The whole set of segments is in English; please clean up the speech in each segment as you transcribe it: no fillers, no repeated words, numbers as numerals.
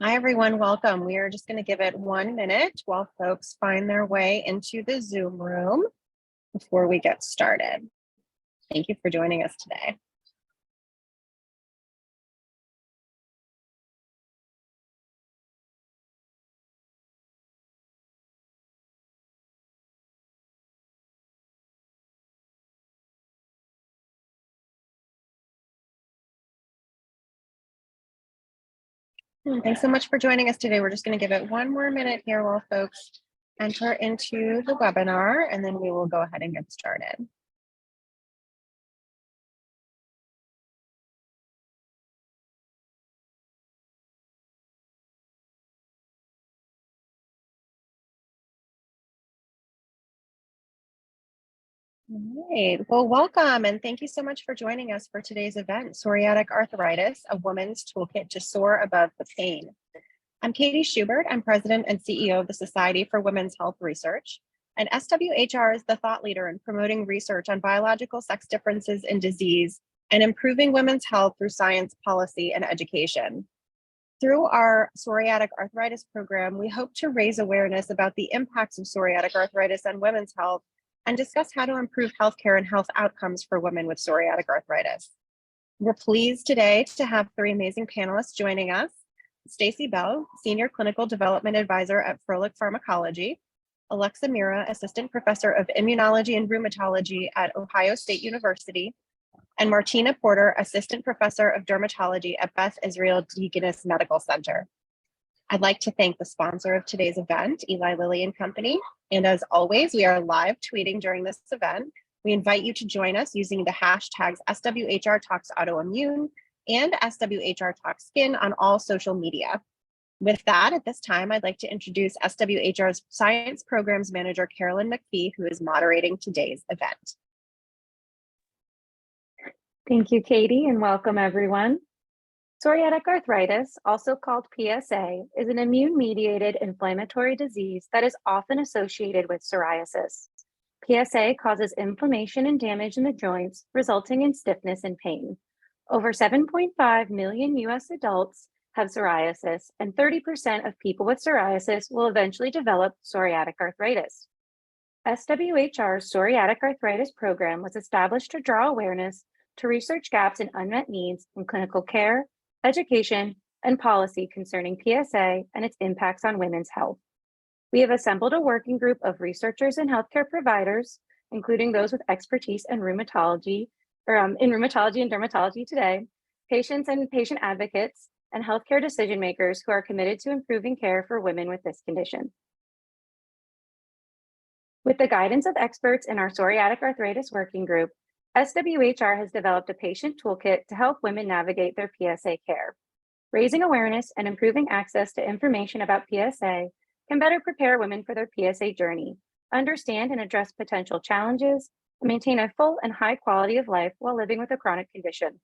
Hi, everyone. Welcome. We are just going to give it 1 minute while folks find their way into the Zoom room before we get started. Thank you for joining us today. Thanks so much for joining us today. We're just going to give it 1 more minute here while folks enter into the webinar, and then we will go ahead and get started. All right. Well, welcome, and thank you so much for joining us for today's event, Psoriatic Arthritis, a woman's toolkit to soar above the pain. I'm Katie Schubert. I'm president and CEO of the Society for Women's Health Research, and SWHR is the thought leader in promoting research on biological sex differences in disease and improving women's health through science, policy, and education. Through our psoriatic arthritis program, we hope to raise awareness about the impacts of psoriatic arthritis on women's health and discuss how to improve healthcare and health outcomes for women with psoriatic arthritis. We're pleased today to have 3 amazing panelists joining us. Stacy Bell, Senior Clinical Development Advisor at Froelich Pharmacology, Alexa Mira, Assistant Professor of Immunology and Rheumatology at Ohio State University, and Martina Porter, Assistant Professor of Dermatology at Beth Israel Deaconess Medical Center. I'd like to thank the sponsor of today's event, Eli Lilly and Company. And as always, we are live tweeting during this event. We invite you to join us using the hashtags SWHR Talks Autoimmune and SWHR Talks Skin on all social media. With that, at this time, I'd like to introduce SWHR's Science Programs Manager, Carolyn McPhee, who is moderating today's event. Thank you, Katie, and welcome everyone. Psoriatic arthritis, also called PSA, is an immune-mediated inflammatory disease that is often associated with psoriasis. PSA causes inflammation and damage in the joints, resulting in stiffness and pain. Over 7.5 million US adults have psoriasis, and 30% of people with psoriasis will eventually develop psoriatic arthritis. SWHR's Psoriatic Arthritis program was established to draw awareness to research gaps and unmet needs in clinical care, education, and policy concerning PSA and its impacts on women's health. We have assembled a working group of researchers and healthcare providers, including those with expertise in rheumatology and dermatology today, patients and patient advocates, and healthcare decision makers who are committed to improving care for women with this condition. With the guidance of experts in our Psoriatic Arthritis Working Group, SWHR has developed a patient toolkit to help women navigate their PSA care. Raising awareness and improving access to information about PSA can better prepare women for their PSA journey, understand and address potential challenges, and maintain a full and high quality of life while living with a chronic condition.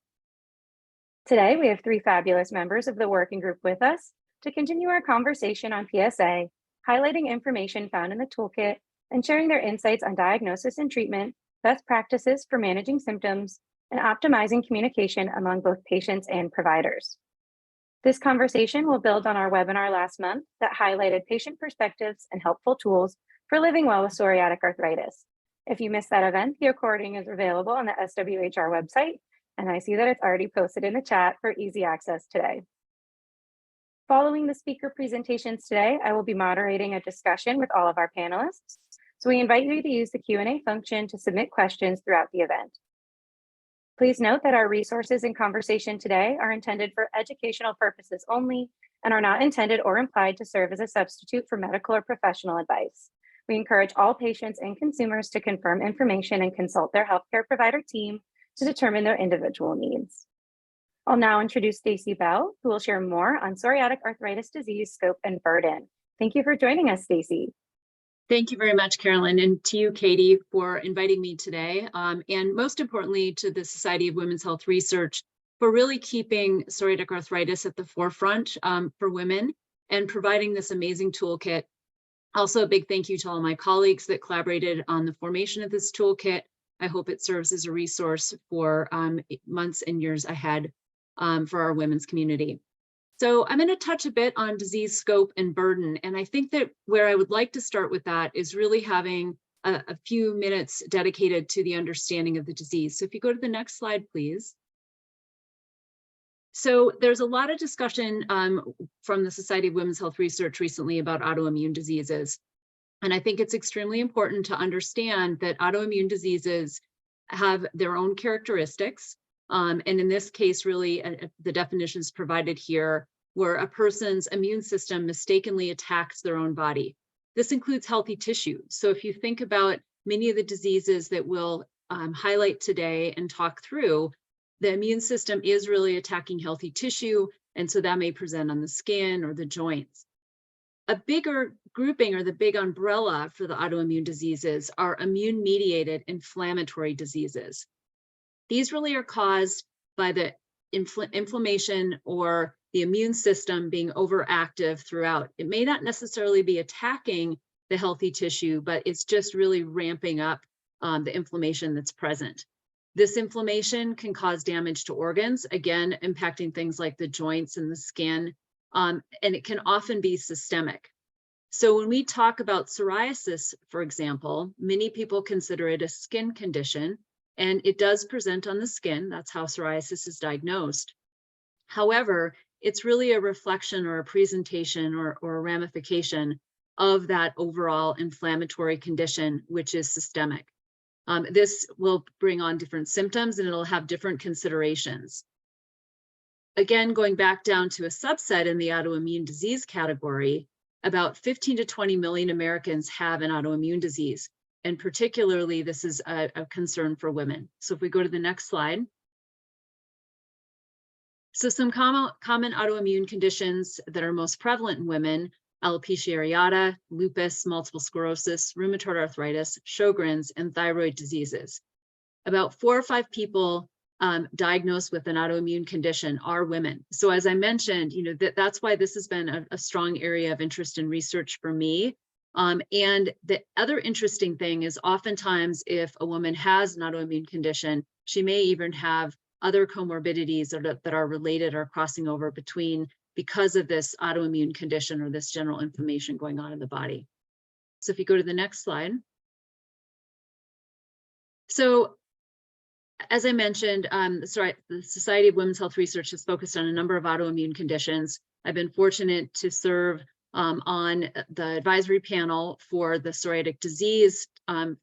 Today, we have 3 fabulous members of the working group with us to continue our conversation on PSA, highlighting information found in the toolkit and sharing their insights on diagnosis and treatment, best practices for managing symptoms, and optimizing communication among both patients and providers. This conversation will build on our webinar last month that highlighted patient perspectives and helpful tools for living well with psoriatic arthritis. If you missed that event, the recording is available on the SWHR website, and I see that it's already posted in the chat for easy access today. Following the speaker presentations today, I will be moderating a discussion with all of our panelists. So we invite you to use the Q&A function to submit questions throughout the event. Please note that our resources and conversation today are intended for educational purposes only and are not intended or implied to serve as a substitute for medical or professional advice. We encourage all patients and consumers to confirm information and consult their healthcare provider team to determine their individual needs. I'll now introduce Stacy Bell, who will share more on psoriatic arthritis disease scope and burden. Thank you for joining us, Stacy. Thank you very much, Carolyn, and to you, Katie, for inviting me today, and most importantly, to the Society of Women's Health Research for really keeping psoriatic arthritis at the forefront for women and providing this amazing toolkit. Also, a big thank you to all my colleagues that collaborated on the formation of this toolkit. I hope it serves as a resource for months and years ahead for our women's community. So I'm going to touch a bit on disease scope and burden. And I think that where I would like to start with that is really having a few minutes dedicated to the understanding of the disease. So if you go to the next slide, please. So there's a lot of discussion from the Society of Women's Health Research recently about autoimmune diseases. And I think it's extremely important to understand that autoimmune diseases have their own characteristics. And in this case, really, the definitions provided here where a person's immune system mistakenly attacks their own body. This includes healthy tissue. So if you think about many of the diseases that we'll highlight today and talk through, the immune system is really attacking healthy tissue. And so that may present on the skin or the joints. A bigger grouping, or the big umbrella for the autoimmune diseases, are immune-mediated inflammatory diseases. These really are caused by the inflammation or the immune system being overactive throughout. It may not necessarily be attacking the healthy tissue, but it's just really ramping up the inflammation that's present. This inflammation can cause damage to organs, again, impacting things like the joints and the skin, and it can often be systemic. So when we talk about psoriasis, for example, many people consider it a skin condition, and it does present on the skin. That's how psoriasis is diagnosed. However, it's really a reflection or a presentation or a ramification of that overall inflammatory condition, which is systemic. This will bring on different symptoms and it'll have different considerations. Again, going back down to a subset in the autoimmune disease category, about 15 to 20 million Americans have an autoimmune disease. And particularly, this is a concern for women. So if we go to the next slide. So some common autoimmune conditions that are most prevalent in women: alopecia areata, lupus, multiple sclerosis, rheumatoid arthritis, Sjogren's, and thyroid diseases. About 4 or 5 people diagnosed with an autoimmune condition are women. So as I mentioned, that's why this has been a strong area of interest in research for me. And the other interesting thing is oftentimes if a woman has an autoimmune condition, she may even have other comorbidities that are related or crossing over between because of this autoimmune condition or this general inflammation going on in the body. So if you go to the next slide. So as I mentioned, the Society of Women's Health Research has focused on a number of autoimmune conditions. I've been fortunate to serve on the advisory panel for the psoriatic disease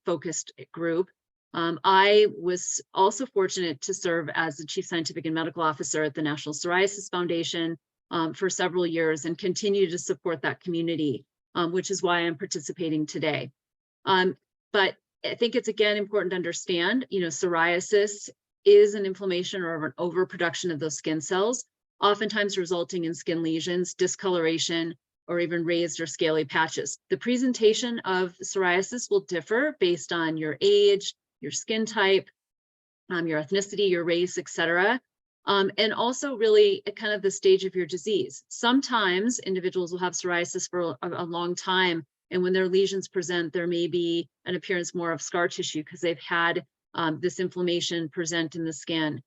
focused group. I was also fortunate to serve as the Chief Scientific and Medical Officer at the National Psoriasis Foundation for several years and continue to support that community, which is why I'm participating today. But I think it's again important to understand, psoriasis is an inflammation or an overproduction of those skin cells, oftentimes resulting in skin lesions, discoloration, or even raised or scaly patches. The presentation of psoriasis will differ based on your age, your skin type, your ethnicity, your race, etc. And also really kind of the stage of your disease. Sometimes individuals will have psoriasis for a long time, and when their lesions present, there may be an appearance more of scar tissue because they've had this inflammation present in the skin.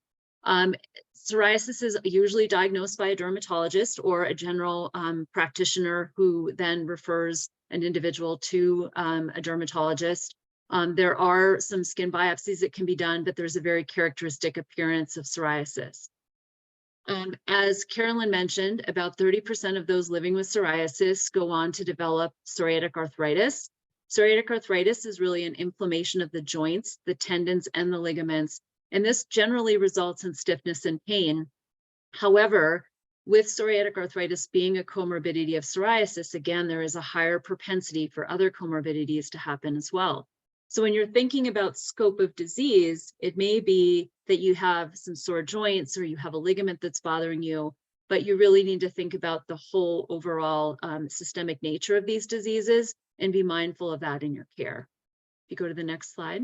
Psoriasis is usually diagnosed by a dermatologist or a general practitioner who then refers an individual to a dermatologist. There are some skin biopsies that can be done, but there's a very characteristic appearance of psoriasis. As Carolyn mentioned, about 30% of those living with psoriasis go on to develop psoriatic arthritis. Psoriatic arthritis is really an inflammation of the joints, the tendons, and the ligaments, and this generally results in stiffness and pain. However, with psoriatic arthritis being a comorbidity of psoriasis, again, there is a higher propensity for other comorbidities to happen as well. So when you're thinking about scope of disease, it may be that you have some sore joints or you have a ligament that's bothering you, but you really need to think about the whole overall systemic nature of these diseases and be mindful of that in your care. If you go to the next slide.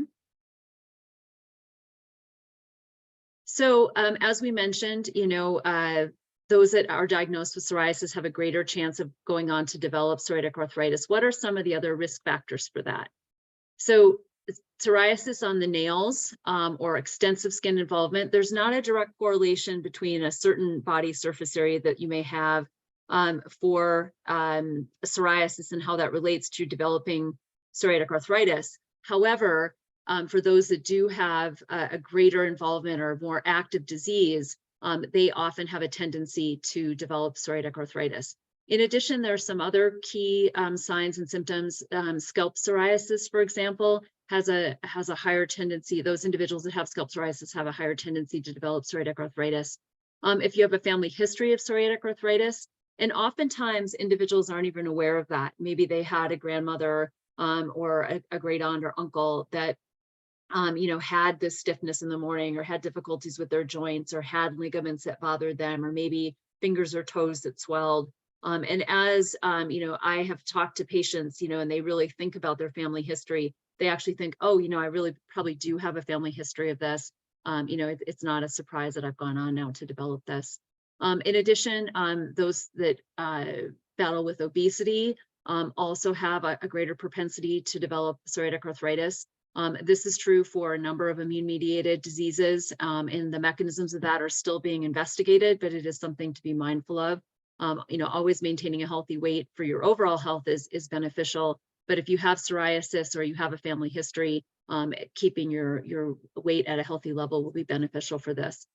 So as we mentioned, those that are diagnosed with psoriasis have a greater chance of going on to develop psoriatic arthritis. What are some of the other risk factors for that? So psoriasis on the nails or extensive skin involvement, there's not a direct correlation between a certain body surface area that you may have for psoriasis and how that relates to developing psoriatic arthritis. However, for those that do have a greater involvement or more active disease, they often have a tendency to develop psoriatic arthritis. In addition, there are some other key signs and symptoms. Scalp psoriasis, for example, has a higher tendency. Those individuals that have scalp psoriasis have a higher tendency to develop psoriatic arthritis. If you have a family history of psoriatic arthritis, and oftentimes individuals aren't even aware of that. Maybe they had a grandmother or a great aunt or uncle that had this stiffness in the morning, or had difficulties with their joints, or had ligaments that bothered them, or maybe fingers or toes that swelled. And as I have talked to patients, and they really think about their family history, they actually think, oh, I really probably do have a family history of this. It's not a surprise that I've gone on now to develop this. In addition, those that battle with obesity also have a greater propensity to develop psoriatic arthritis. This is true for a number of immune-mediated diseases, and the mechanisms of that are still being investigated, but it is something to be mindful of. Always maintaining a healthy weight for your overall health is beneficial. But if you have psoriasis or you have a family history, keeping your weight at a healthy level will be beneficial for this.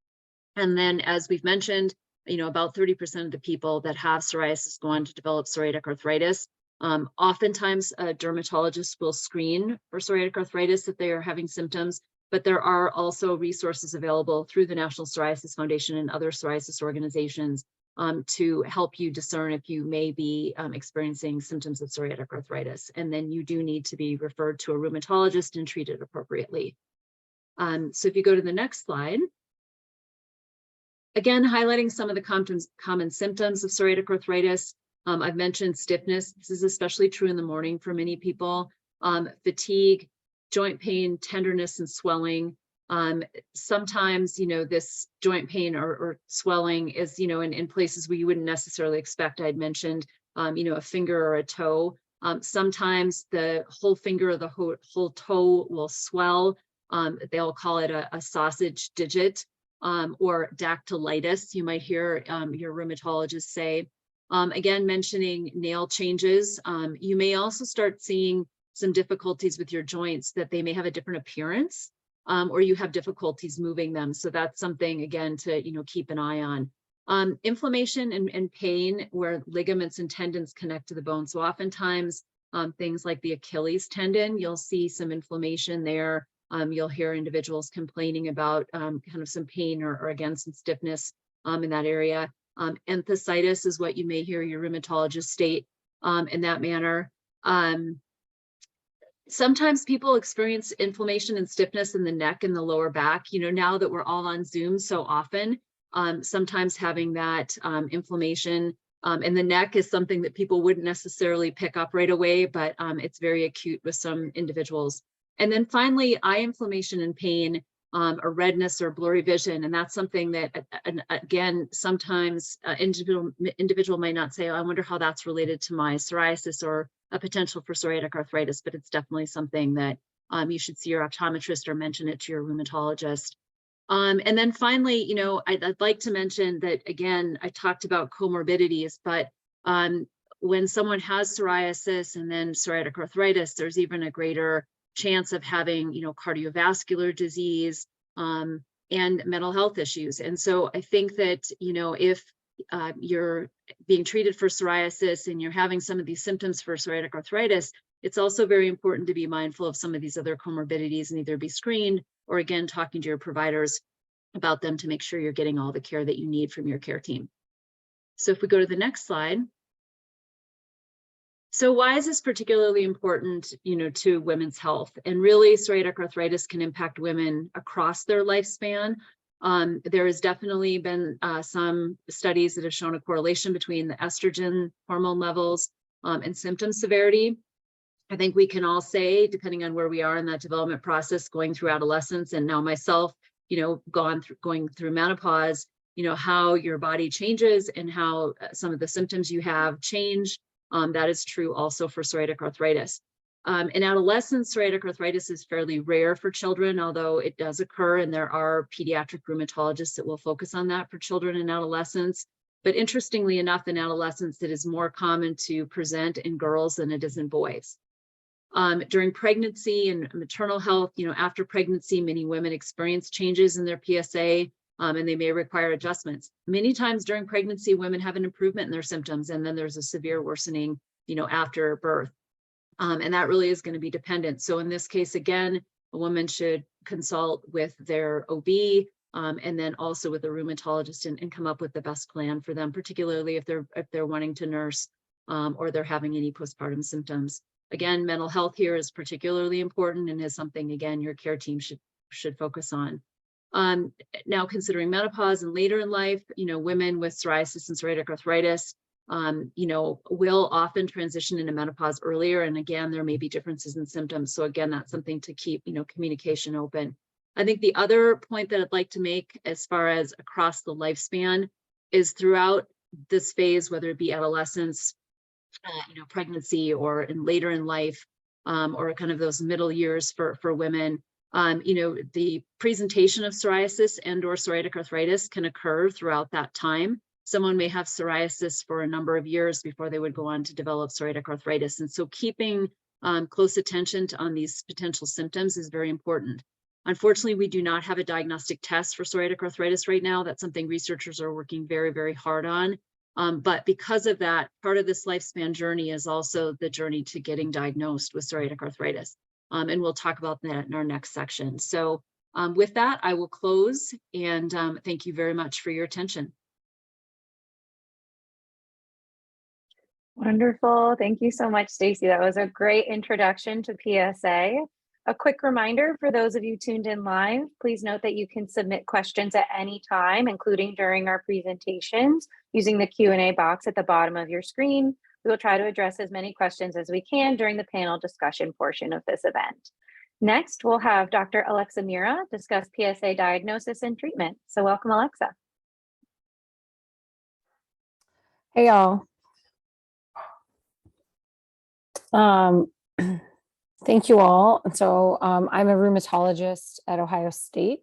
And then, as we've mentioned, about 30% of the people that have psoriasis go on to develop psoriatic arthritis. Oftentimes, a dermatologist will screen for psoriatic arthritis if they are having symptoms, but there are also resources available through the National Psoriasis Foundation and other psoriasis organizations to help you discern if you may be experiencing symptoms of psoriatic arthritis. And then you do need to be referred to a rheumatologist and treated appropriately. So if you go to the next slide, again, highlighting some of the common symptoms of psoriatic arthritis. I've mentioned stiffness. This is especially true in the morning for many people. Fatigue, joint pain, tenderness, and swelling. Sometimes, this joint pain or swelling is, in places where you wouldn't necessarily expect. I'd mentioned, a finger or a toe. Sometimes the whole finger or the whole toe will swell. They'll call it a sausage digit or dactylitis. You might hear your rheumatologist say. Again, mentioning nail changes. You may also start seeing some difficulties with your joints, that they may have a different appearance, or you have difficulties moving them. So that's something, again, to keep an eye on. Inflammation and pain where ligaments and tendons connect to the bone. So oftentimes things like the Achilles tendon, you'll see some inflammation there. You'll hear individuals complaining about kind of some pain or again, some stiffness in that area. Enthesitis is what you may hear your rheumatologist state in that manner. Sometimes people experience inflammation and stiffness in the neck and the lower back. Now that we're all on Zoom so often, sometimes having that inflammation in the neck is something that people wouldn't necessarily pick up right away, but it's very acute with some individuals. And then finally, eye inflammation and pain, or redness or blurry vision. And that's something that, again, sometimes individual might not say, oh, I wonder how that's related to my psoriasis or a potential for psoriatic arthritis, but it's definitely something that you should see your optometrist or mention it to your rheumatologist. And then finally, I'd like to mention that, again, I talked about comorbidities, but when someone has psoriasis and then psoriatic arthritis, there's even a greater chance of having, cardiovascular disease and mental health issues. And so I think that, if you're being treated for psoriasis and you're having some of these symptoms for psoriatic arthritis, it's also very important to be mindful of some of these other comorbidities and either be screened or, again, talking to your providers about them to make sure you're getting all the care that you need from your care team. So if we go to the next slide. So why is this particularly important, to women's health? And really, psoriatic arthritis can impact women across their lifespan. There has definitely been some studies that have shown a correlation between the estrogen hormone levels and symptom severity. I think we can all say, depending on where we are in that development process, going through adolescence, and now myself, going through menopause, how your body changes and how some of the symptoms you have change. That is true also for psoriatic arthritis. In adolescents, psoriatic arthritis is fairly rare for children, although it does occur, and there are pediatric rheumatologists that will focus on that for children and adolescents. But interestingly enough, in adolescents, it is more common to present in girls than it is in boys. During pregnancy and maternal health, after pregnancy, many women experience changes in their PSA, and they may require adjustments. Many times during pregnancy, women have an improvement in their symptoms, and then there's a severe worsening, after birth. And that really is going to be dependent. So in this case, again, a woman should consult with their OB, and then also with a rheumatologist and come up with the best plan for them, particularly if they're wanting to nurse, or they're having any postpartum symptoms. Again, mental health here is particularly important and is something, again, your care team should focus on. Now, considering menopause and later in life, women with psoriasis and psoriatic arthritis, will often transition into menopause earlier. And again, there may be differences in symptoms. So again, that's something to keep, communication open. I think the other point that I'd like to make as far as across the lifespan is throughout this phase, whether it be adolescence, pregnancy, or later in life, or kind of those middle years for women, the presentation of psoriasis and or psoriatic arthritis can occur throughout that time. Someone may have psoriasis for a number of years before they would go on to develop psoriatic arthritis. And so keeping close attention on these potential symptoms is very important. Unfortunately, we do not have a diagnostic test for psoriatic arthritis right now. That's something researchers are working very, very hard on. But because of that, part of this lifespan journey is also the journey to getting diagnosed with psoriatic arthritis. And we'll talk about that in our next section. So with that, I will close, and thank you very much for your attention. Wonderful. Thank you so much, Stacy. That was a great introduction to PSA. A quick reminder for those of you tuned in live, please note that you can submit questions at any time, including during our presentations, using the Q&A box at the bottom of your screen. We will try to address as many questions as we can during the panel discussion portion of this event. Next, we'll have Dr. Alexa Mira discuss PSA diagnosis and treatment. So welcome, Alexa. Hey, y'all. Thank you all. And so I'm a rheumatologist at Ohio State,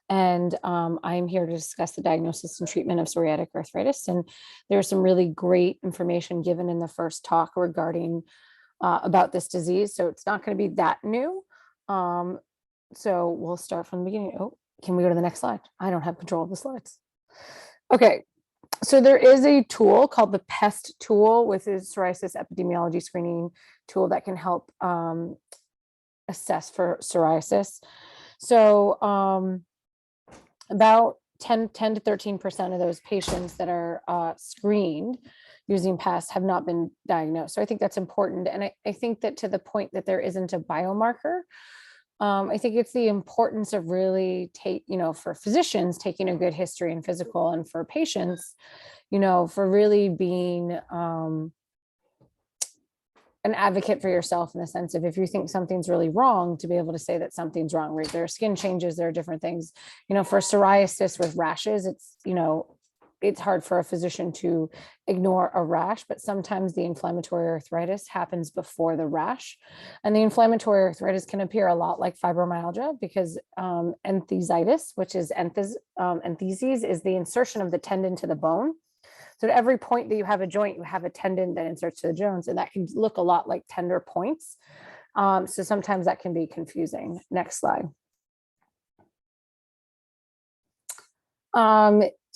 and I'm here to discuss the diagnosis and treatment of psoriatic arthritis. And there's some really great information given in the first talk regarding about this disease. So it's not going to be that new. So we'll start from the beginning. Oh, can we go to the next slide? I don't have control of the slides. Okay. So there is a tool called the PEST tool, which is psoriasis epidemiology screening tool that can help assess for psoriasis. So about 10 to 13% of those patients that are screened using PEST have not been diagnosed. So I think that's important. And I think that to the point that there isn't a biomarker, I think it's the importance of really for physicians taking a good history and physical, and for patients, for really being an advocate for yourself in the sense of, if you think something's really wrong, to be able to say that something's wrong, right? There are skin changes, there are different things, for psoriasis with rashes, it's hard for a physician to ignore a rash, but sometimes the inflammatory arthritis happens before the rash. And the inflammatory arthritis can appear a lot like fibromyalgia, because enthesitis, which is entheses, is the insertion of the tendon to the bone. So at every point that you have a joint, you have a tendon that inserts to the joints, and that can look a lot like tender points. So sometimes that can be confusing. Next slide.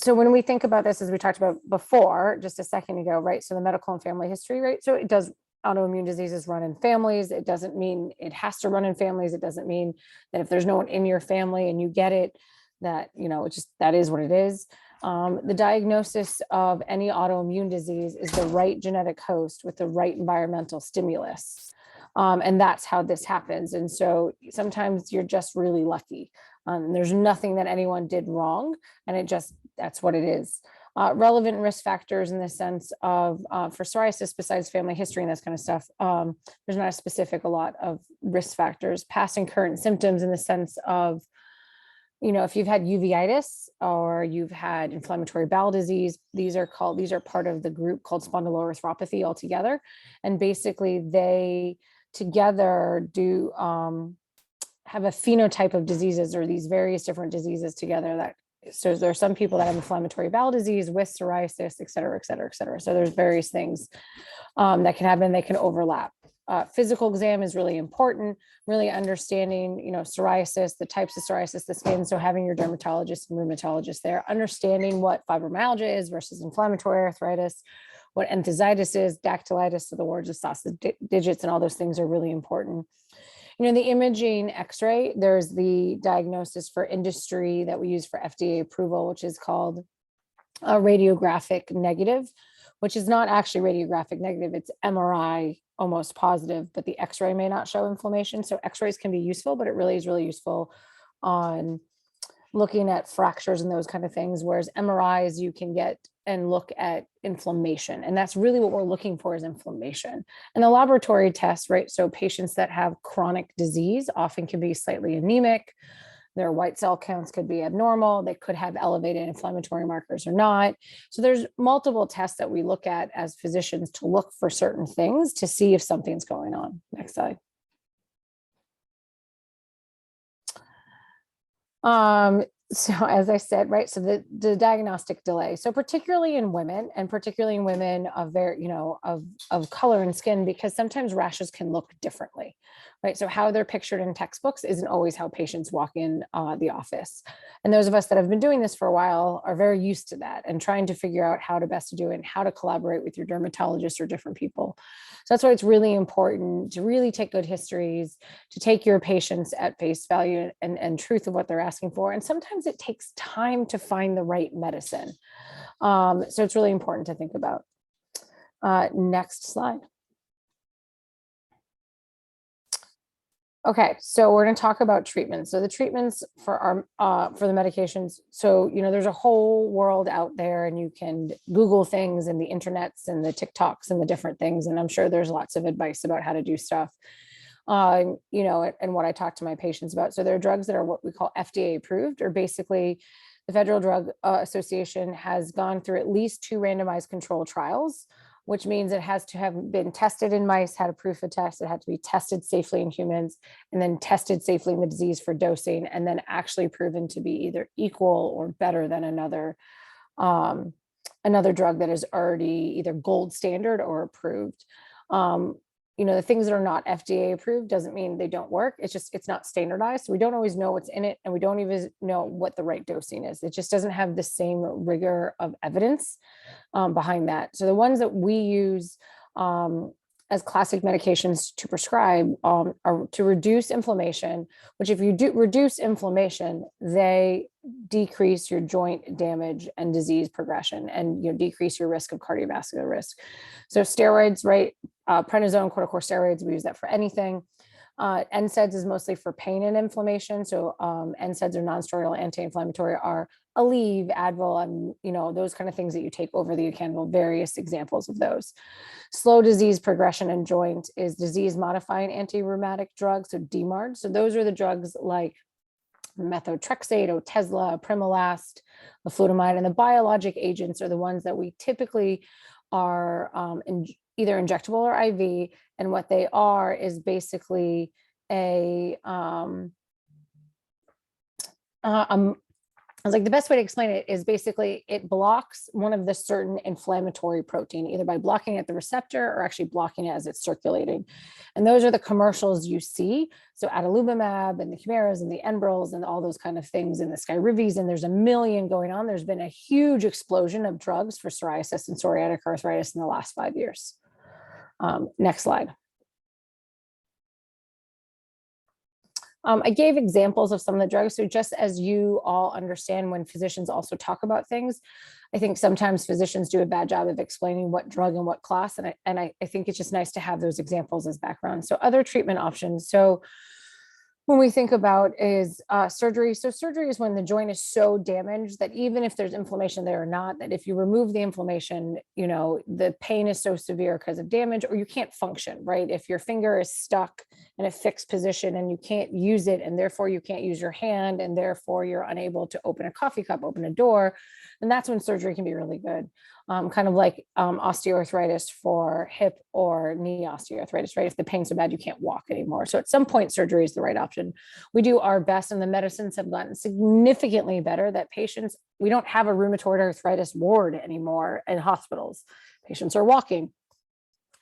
So when we think about this, as we talked about before, just a second ago, right? So the medical and family history, right? So it does, autoimmune diseases run in families. It doesn't mean it has to run in families. It doesn't mean that if there's no one in your family and you get it, that, that is what it is. The diagnosis of any autoimmune disease is the right genetic host with the right environmental stimulus. And that's how this happens. And so sometimes you're just really lucky. There's nothing that anyone did wrong, and that's what it is. Relevant risk factors in the sense of, for psoriasis, besides family history and this kind of stuff, there's not a lot of risk factors. Past and current symptoms in the sense of, if you've had uveitis or you've had inflammatory bowel disease, these are part of the group called spondyloarthropathy altogether. And basically together do have a phenotype of diseases, or these various different diseases together. That so there are some people that have inflammatory bowel disease with psoriasis, et cetera, et cetera, et cetera. So there's various things that can happen. They can overlap. Physical exam is really important, really understanding, psoriasis, the types of psoriasis, the skin. So having your dermatologist and rheumatologist there, understanding what fibromyalgia is versus inflammatory arthritis, what enthesitis is, dactylitis, so the words of sausage digits, and all those things are really important. The imaging x-ray, there's the diagnosis for industry that we use for FDA approval, which is called a radiographic negative, which is not actually radiographic negative. It's MRI almost positive, but the x-ray may not show inflammation. So x-rays can be useful, but it really is really useful on looking at fractures and those kind of things. Whereas MRIs, you can get and look at inflammation. And that's really what we're looking for, is inflammation. And the laboratory tests, right? So patients that have chronic disease often can be slightly anemic. Their white cell counts could be abnormal. They could have elevated inflammatory markers or not. So there's multiple tests that we look at as physicians to look for certain things to see if something's going on. Next slide. So as I said, right, so the diagnostic delay. So particularly in women, and particularly in women of of color and skin, because sometimes rashes can look differently, right? So how they're pictured in textbooks isn't always how patients walk in the office. And those of us that have been doing this for a while are very used to that and trying to figure out how to best to do it and how to collaborate with your dermatologist or different people. So that's why it's really important to really take good histories, to take your patients at face value and truth of what they're asking for. And sometimes it takes time to find the right medicine. So it's really important to think about. Next slide. Okay, so we're going to talk about treatments. So the treatments for our for the medications. So there's a whole world out there, and you can Google things and the internets and the TikToks and the different things. And I'm sure there's lots of advice about how to do stuff. And what I talk to my patients about. So there are drugs that are what we call FDA approved, or basically the Federal Drug Association has gone through at least 2 randomized control trials, which means it has to have been tested in mice, had a proof of test, it had to be tested safely in humans, and then tested safely in the disease for dosing, and then actually proven to be either equal or better than another drug that is already either gold standard or approved. The things that are not FDA approved doesn't mean they don't work. It's not standardized. So we don't always know what's in it, and we don't even know what the right dosing is. It just doesn't have the same rigor of evidence behind that. So the ones that we use as classic medications to prescribe are to reduce inflammation, which if you do reduce inflammation, they decrease your joint damage and disease progression, and decrease your risk of cardiovascular risk. So steroids, right? Prednisone, corticosteroids, we use that for anything. NSAIDs is mostly for pain and inflammation. So NSAIDs are non-steroidal anti-inflammatory, are Aleve, Advil, and those kind of things that you take over the candle, various examples of those. Slow disease progression and joint is disease-modifying anti-rheumatic drugs, so DMARD. So those are the drugs like methotrexate, Otezla, Primolast, leflunomide, and the biologic agents are the ones that we typically are either injectable or IV. And what they are is basically the best way to explain it is basically it blocks one of the certain inflammatory protein, either by blocking at the receptor or actually blocking it as it's circulating. And those are the commercials you see. So adalimumab and the Chimeras and the Enbrels and all those kind of things, and the Skyrivis, and there's a million going on. There's been a huge explosion of drugs for psoriasis and psoriatic arthritis in the last 5 years. Next slide. I gave examples of some of the drugs. So just as you all understand when physicians also talk about things, I think sometimes physicians do a bad job of explaining what drug and what class. And I think it's just nice to have those examples as background. So other treatment options. So when we think about is surgery. So surgery is when the joint is so damaged that even if there's inflammation there or not, that if you remove the inflammation, you know, the pain is so severe because of damage, or you can't function, right? If your finger is stuck in a fixed position and you can't use it, and therefore you can't use your hand, and therefore you're unable to open a coffee cup, open a door, and that's when surgery can be really good. Kind of like osteoarthritis for hip or knee osteoarthritis, right? If the pain's so bad, you can't walk anymore. So at some point, surgery is the right option. We do our best, and the medicines have gotten significantly better that patients, we don't have a rheumatoid arthritis ward anymore in hospitals. Patients are walking.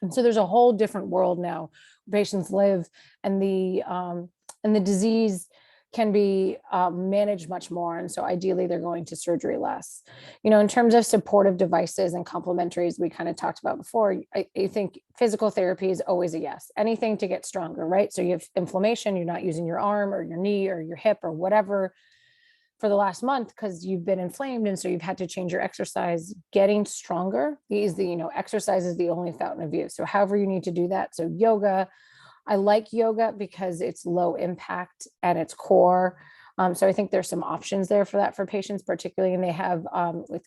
And so there's a whole different world now. Patients live, and the disease can be managed much more. And so ideally they're going to surgery less. You know, in terms of supportive devices and complementaries, we kind of talked about before, I think physical therapy is always a yes. Anything to get stronger, right? So you have inflammation, you're not using your arm or your knee or your hip or whatever for the last month because you've been inflamed. And so you've had to change your exercise. Getting stronger is the, you know, exercise is the only fountain of youth. So however you need to do that. So yoga, I like yoga because it's low impact at its core. So I think there's some options there for that for patients, particularly, and they have with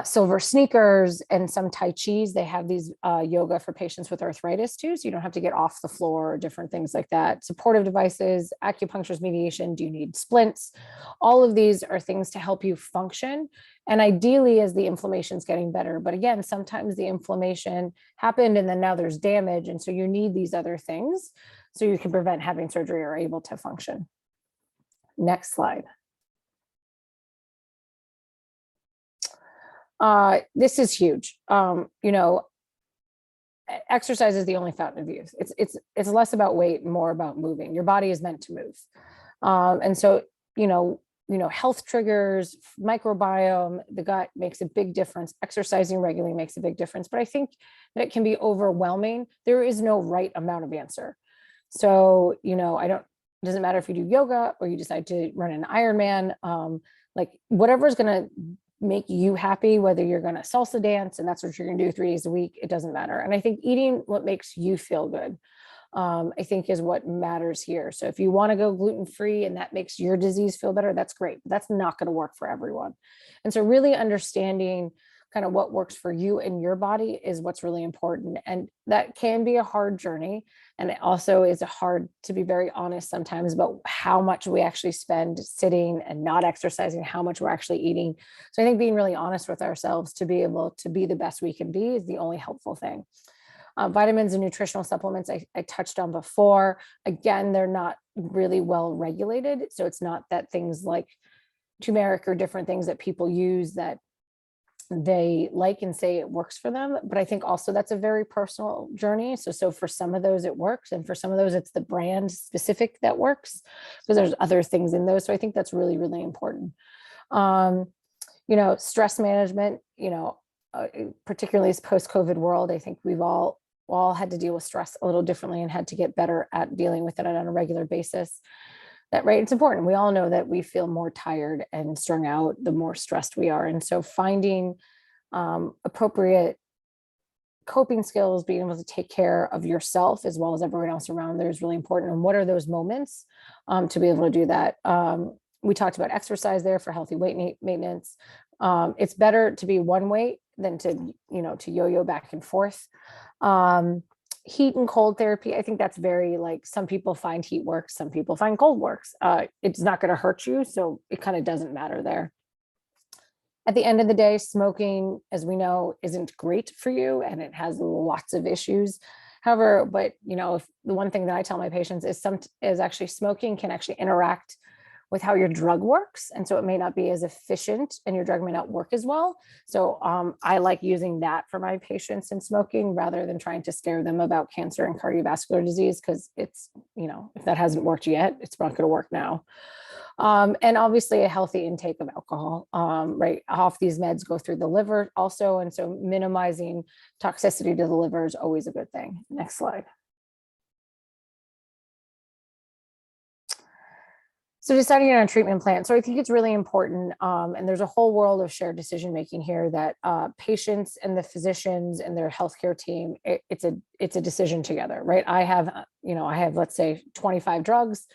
silver sneakers and some Tai Chis, they have these yoga for patients with arthritis too. So you don't have to get off the floor or different things like that. Supportive devices, acupuncture mediation, do you need splints? All of these are things to help you function. And ideally as the inflammation is getting better. But again, sometimes the inflammation happened and then now there's damage. And so you need these other things so you can prevent having surgery or able to function. Next slide. This is huge. You know, exercise is the only fountain of youth. It's less about weight, more about moving. Your body is meant to move. And so, you know, health triggers, microbiome, the gut makes a big difference. Exercising regularly makes a big difference, but I think that it can be overwhelming. There is no right amount of answer. So, you know, it doesn't matter if you do yoga or you decide to run an Ironman, like whatever is going to make you happy, whether you're going to salsa dance and that's what you're going to do 3 days a week, it doesn't matter. And I think eating what makes you feel good, I think is what matters here. So if you want to go gluten-free and that makes your disease feel better, that's great. But that's not going to work for everyone. And so really understanding kind of what works for you and your body is what's really important. And that can be a hard journey. And it also is hard to be very honest sometimes about how much we actually spend sitting and not exercising, how much we're actually eating. So I think being really honest with ourselves to be able to be the best we can be is the only helpful thing. Vitamins and nutritional supplements I touched on before. Again, they're not really well regulated. So it's not that things like turmeric or different things that people use that they like and say it works for them. But I think also that's a very personal journey. So for some of those it works. And for some of those it's the brand specific that works because there's other things in those. So I think that's really, really important. You know, stress management, you know, particularly as post-COVID world, I think we've all had to deal with stress a little differently and had to get better at dealing with it on a regular basis. That, right, it's important. We all know that we feel more tired and strung out the more stressed we are. And so finding appropriate coping skills, being able to take care of yourself as well as everyone else around there is really important. And what are those moments to be able to do that? We talked about exercise there for healthy weight maintenance. It's better to be one weight than to, you know, to yo-yo back and forth. Heat and cold therapy, I think that's very like some people find heat works, some people find cold works. It's not going to hurt you, so it kind of doesn't matter there. At the end of the day, smoking, as we know, isn't great for you and it has lots of issues. However, but you know, if the one thing that I tell my patients is actually smoking can actually interact with how your drug works. And so it may not be as efficient and your drug may not work as well. So I like using that for my patients in smoking rather than trying to scare them about cancer and cardiovascular disease, because it's, you know, if that hasn't worked yet, it's not going to work now. And obviously a healthy intake of alcohol, right? Off these meds go through the liver also. And so minimizing toxicity to the liver is always a good thing. Next slide. So deciding on a treatment plan. So I think it's really important, and there's a whole world of shared decision making here that patients and the physicians and their healthcare team, it's a decision together, right? I have let's say 25 drugs.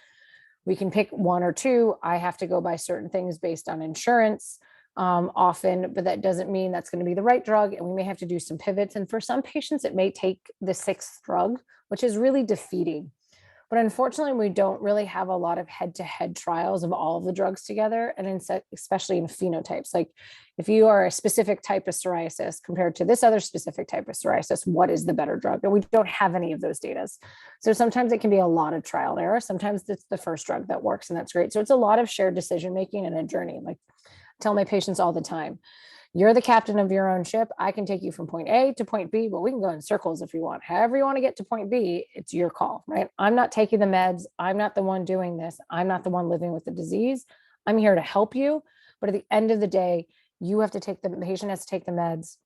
We can pick one or two. I have to go by certain things based on insurance often, but that doesn't mean that's going to be the right drug. And we may have to do some pivots. And for some patients, it may take the sixth drug, which is really defeating. But unfortunately, we don't really have a lot of head-to-head trials of all of the drugs together, and especially in phenotypes. Like if you are a specific type of psoriasis compared to this other specific type of psoriasis, what is the better drug? And we don't have any of those data. So sometimes it can be a lot of trial and error. Sometimes it's the first drug that works, and that's great. So it's a lot of shared decision-making and a journey. Like I tell my patients all the time, you're the captain of your own ship. I can take you from point A to point B, but we can go in circles if you want. However you want to get to point B, it's your call, right? I'm not taking the meds. I'm not the one doing this. I'm not the one living with the disease. I'm here to help you. But at the end of the day, the patient has to take the meds,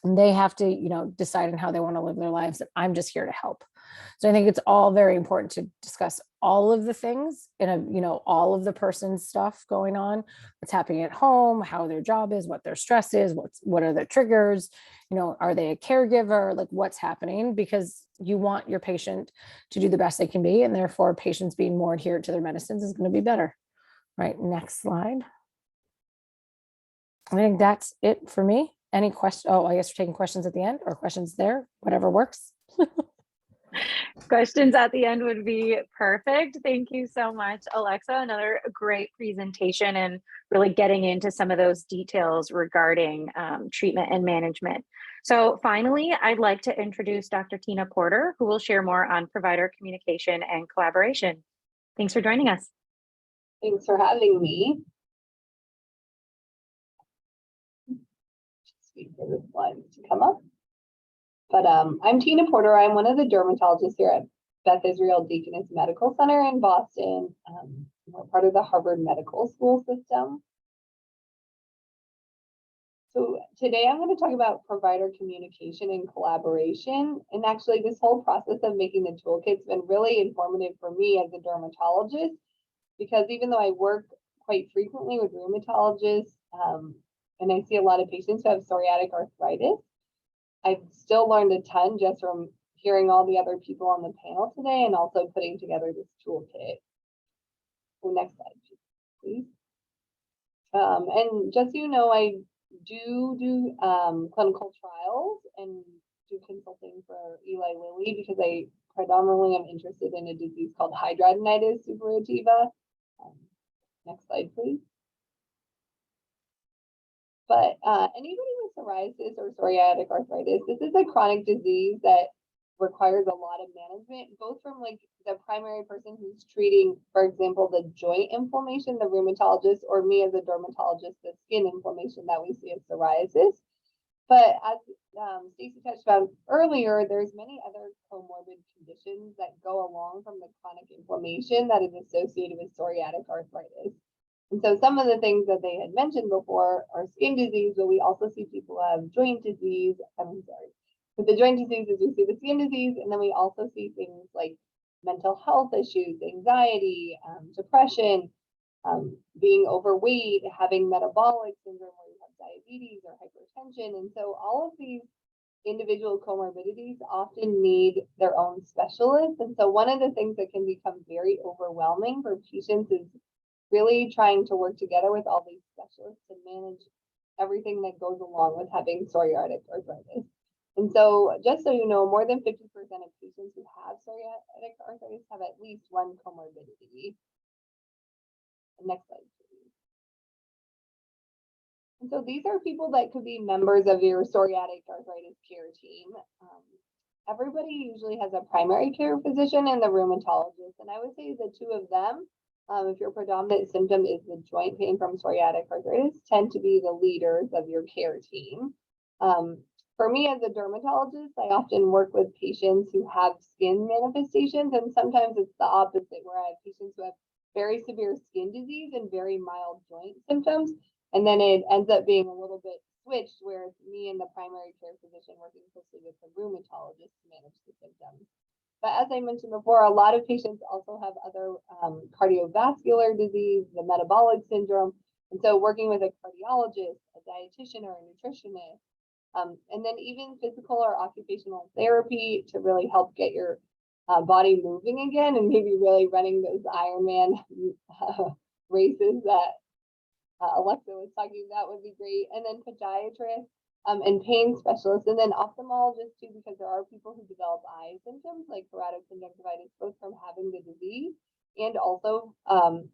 and they have to, decide on how they want to live their lives. And I'm just here to help. So I think it's all very important to discuss all of the things in all of the person's stuff going on, what's happening at home, how their job is, what their stress is, what are their triggers, are they a caregiver, like what's happening, because you want your patient to do the best they can be. And therefore patients being more adherent to their medicines is going to be better. Right. Next slide. I think that's it for me. Any questions? Oh, I guess we're taking questions at the end, or questions there, whatever works. Questions at the end would be perfect. Thank you so much, Alexa. Another great presentation and really getting into some of those details regarding treatment and management. So finally, I'd like to introduce Dr. Tina Porter, who will share more on provider communication and collaboration. Thanks for joining us. Thanks for having me. Just wait for the slides to come up. But I'm Tina Porter. I'm one of the dermatologists here at Beth Israel Deaconess Medical Center in Boston. We're part of the Harvard Medical School system. So today I'm going to talk about provider communication and collaboration. And actually this whole process of making the toolkit's been really informative for me as a dermatologist, because even though I work quite frequently with rheumatologists, and I see a lot of patients who have psoriatic arthritis, I've still learned a ton just from hearing all the other people on the panel today and also putting together this toolkit. So next slide, please. And just so you know, I do clinical trials and do consulting for Eli Lilly because I predominantly am interested in a disease called hidradenitis suppurativa. Next slide, please. But anybody with psoriasis or psoriatic arthritis, this is a chronic disease that requires a lot of management, both from like the primary person who's treating, for example, the joint inflammation, the rheumatologist, or me as a dermatologist, the skin inflammation that we see as psoriasis. But as Stacey touched on earlier, there's many other comorbid conditions that go along from the chronic inflammation that is associated with psoriatic arthritis. And so some of the things that they had mentioned before are skin disease, but we also see people have joint disease. With the joint diseases, we see the skin disease, and then we also see things like mental health issues, anxiety, depression, being overweight, having metabolic syndrome where you have diabetes or hypertension. And so all of these individual comorbidities often need their own specialists. And so one of the things that can become very overwhelming for patients is really trying to work together with all these specialists to manage everything that goes along with having psoriatic arthritis. And so just so you know, more than 50% of patients who have psoriatic arthritis have at least one comorbidity. Next slide, please. And so these are people that could be members of your psoriatic arthritis care team. Everybody usually has a primary care physician and the rheumatologist. And I would say the two of them, if your predominant symptom is the joint pain from psoriatic arthritis, tend to be the leaders of your care team. For me as a dermatologist, I often work with patients who have skin manifestations, and sometimes it's the opposite, where I have patients who have very severe skin disease and very mild joint symptoms, and then it ends up being a little bit switched, where it's me and the primary care physician working closely with the rheumatologist to manage the symptoms. But as I mentioned before, a lot of patients also have other cardiovascular disease, the metabolic syndrome. And so working with a cardiologist, a dietitian, or a nutritionist, and then even physical or occupational therapy to really help get your body moving again, and maybe really running those Ironman races that Alexa was talking about would be great. And then podiatrists and pain specialists, and then ophthalmologists too, because there are people who develop eye symptoms like psoriatic conjunctivitis, both from having the disease and also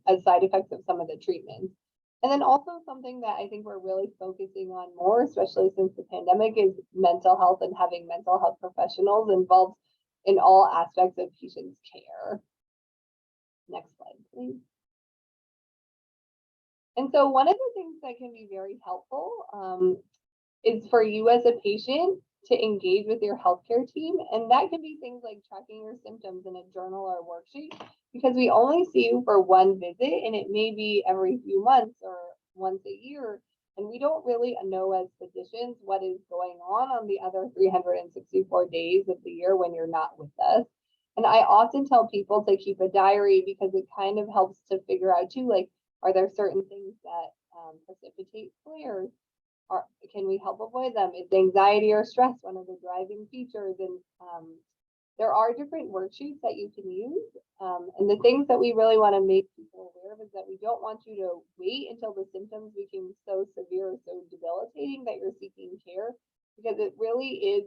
as side effects of some of the treatments. And then also something that I think we're really focusing on more, especially since the pandemic, is mental health and having mental health professionals involved in all aspects of patients' care. Next slide, please. And so one of the things that can be very helpful is for you as a patient to engage with your healthcare team. And that can be things like tracking your symptoms in a journal or worksheet, because we only see you for one visit, and it may be every few months or once a year. And we don't really know as physicians what is going on the other 364 days of the year when you're not with us. And I often tell people to keep a diary, because it kind of helps to figure out too, like, are there certain things that precipitate flares? Can we help avoid them? Is anxiety or stress one of the driving features? And there are different worksheets that you can use. And the things that we really want to make people aware of is that we don't want you to wait until the symptoms become so severe or so debilitating that you're seeking care, because it really is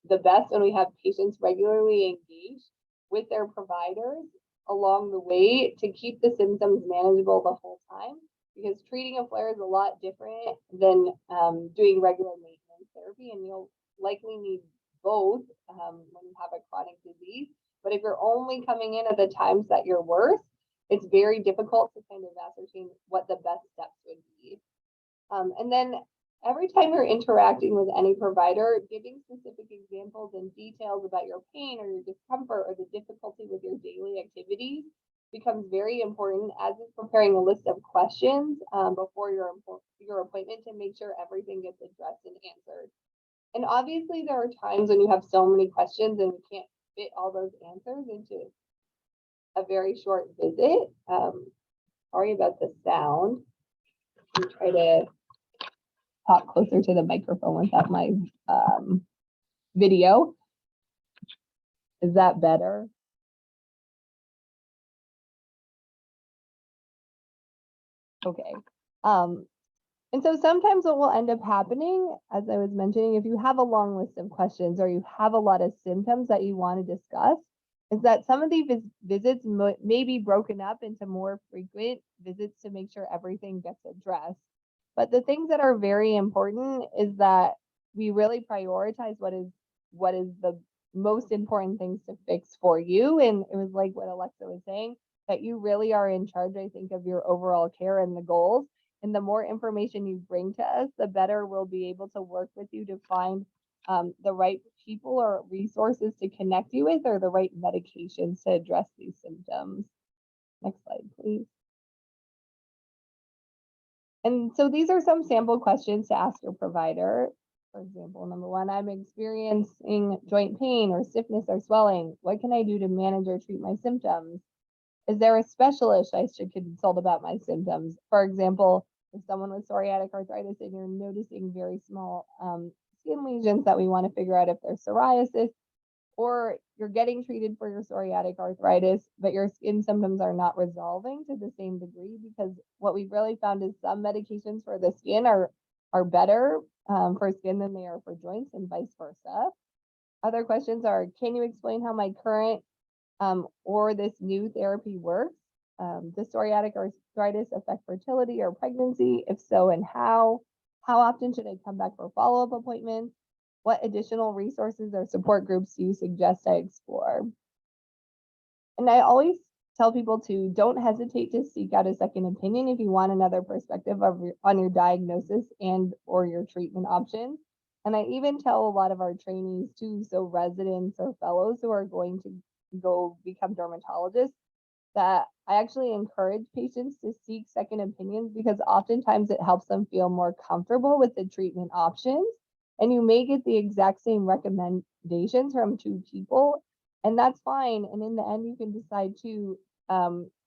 the best when we have patients regularly engaged with their providers along the way to keep the symptoms manageable the whole time. Because treating a flare is a lot different than doing regular maintenance therapy, and you'll likely need both when you have a chronic disease. But if you're only coming in at the times that you're worse, it's very difficult to kind of ascertain what the best steps would be. And then every time you're interacting with any provider, giving specific examples and details about your pain or your discomfort or the difficulty with your daily activities becomes very important, as is preparing a list of questions before your appointment to make sure everything gets addressed and answered. And obviously there are times when you have so many questions and we can't fit all those answers into a very short visit. Sorry about the sound. I'll try to talk closer to the microphone without my video. Is that better? Okay. And so sometimes what will end up happening, as I was mentioning, if you have a long list of questions or you have a lot of symptoms that you want to discuss, is that some of these visits may be broken up into more frequent visits to make sure everything gets addressed. But the things that are very important is that we really prioritize what is the most important things to fix for you. And it was like what Alexa was saying, that you really are in charge, I think, of your overall care and the goals. And the more information you bring to us, the better we'll be able to work with you to find the right people or resources to connect you with, or the right medications to address these symptoms. Next slide, please. And so these are some sample questions to ask your provider. For example, number one, I'm experiencing joint pain or stiffness or swelling. What can I do to manage or treat my symptoms? Is there a specialist I should consult about my symptoms? For example, if someone with psoriatic arthritis and you're noticing very small skin lesions that we want to figure out if they're psoriasis, or you're getting treated for your psoriatic arthritis, but your skin symptoms are not resolving to the same degree, because what we've really found is some medications for the skin are better for skin than they are for joints, and vice versa. Other questions are, can you explain how my current or this new therapy works? Does psoriatic arthritis affect fertility or pregnancy? If so, and how? How often should I come back for follow-up appointments? What additional resources or support groups do you suggest I explore? And I always tell people to don't hesitate to seek out a second opinion if you want another perspective on your diagnosis and or your treatment options. And I even tell a lot of our trainees too, so residents or fellows who are going to go become dermatologists, that I actually encourage patients to seek second opinions, because oftentimes it helps them feel more comfortable with the treatment options. And you may get the exact same recommendations from two people, And that's fine. And in the end, you can decide too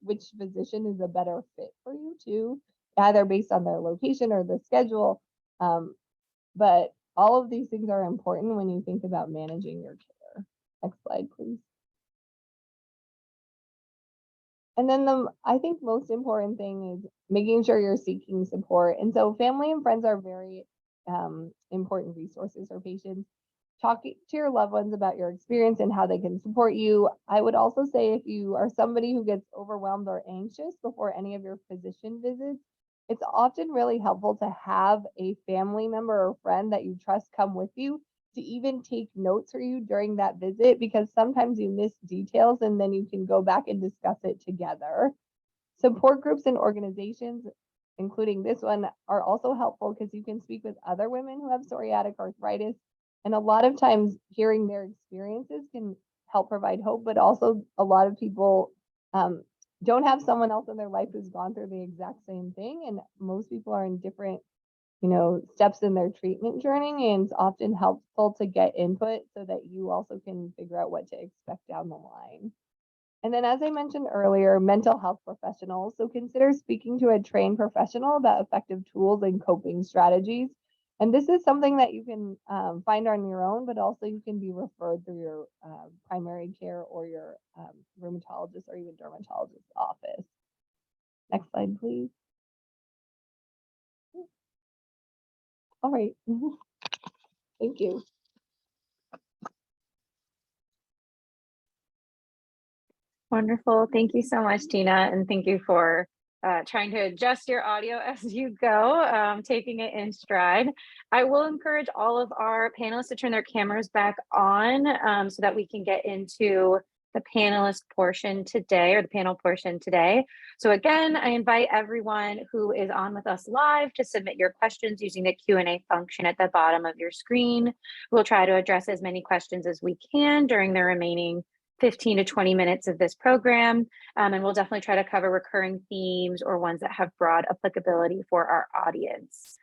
which physician is a better fit for you too, either based on their location or the schedule. But all of these things are important when you think about managing your care. Next slide, please. And then I think most important thing is making sure you're seeking support. And so family and friends are very important resources for patients. Talking to your loved ones about your experience and how they can support you. I would also say if you are somebody who gets overwhelmed or anxious before any of your physician visits, it's often really helpful to have a family member or friend that you trust come with you to even take notes for you during that visit, because sometimes you miss details and then you can go back and discuss it together. Support groups and organizations, including this one, are also helpful because you can speak with other women who have psoriatic arthritis. And a lot of times hearing their experiences can help provide hope, but also a lot of people don't have someone else in their life who's gone through the exact same thing. And most people are in different, steps in their treatment journey. And it's often helpful to get input so that you also can figure out what to expect down the line. And then, as I mentioned earlier, mental health professionals. So consider speaking to a trained professional about effective tools and coping strategies. And this is something that you can find on your own, but also you can be referred through your primary care or your rheumatologist or even dermatologist's office. Next slide, please. All right. Thank you. Wonderful. Thank you so much, Tina. And thank you for trying to adjust your audio as you go, taking it in stride. I will encourage all of our panelists to turn their cameras back on so that we can get into the panelist portion today, or the panel portion today. So again, I invite everyone who is on with us live to submit your questions using the Q&A function at the bottom of your screen. We'll try to address as many questions as we can during the remaining 15 to 20 minutes of this program. And we'll definitely try to cover recurring themes or ones that have broad applicability for our audience.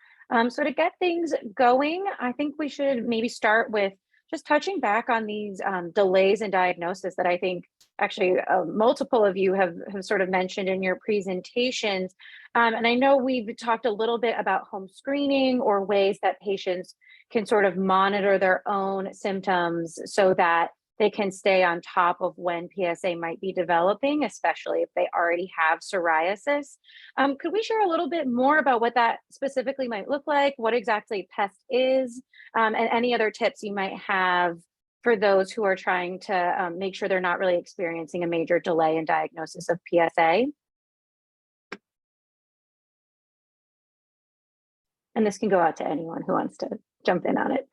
So to get things going, I think we should maybe start with just touching back on these delays in diagnosis that I think actually multiple of you have sort of mentioned in your presentations. And I know we've talked a little bit about home screening or ways that patients can sort of monitor their own symptoms so that they can stay on top of when PSA might be developing, especially if they already have psoriasis. Could we share a little bit more about what that specifically might look like, what exactly PEST is, and any other tips you might have for those who are trying to make sure they're not really experiencing a major delay in diagnosis of PSA? And this can go out to anyone who wants to jump in on it.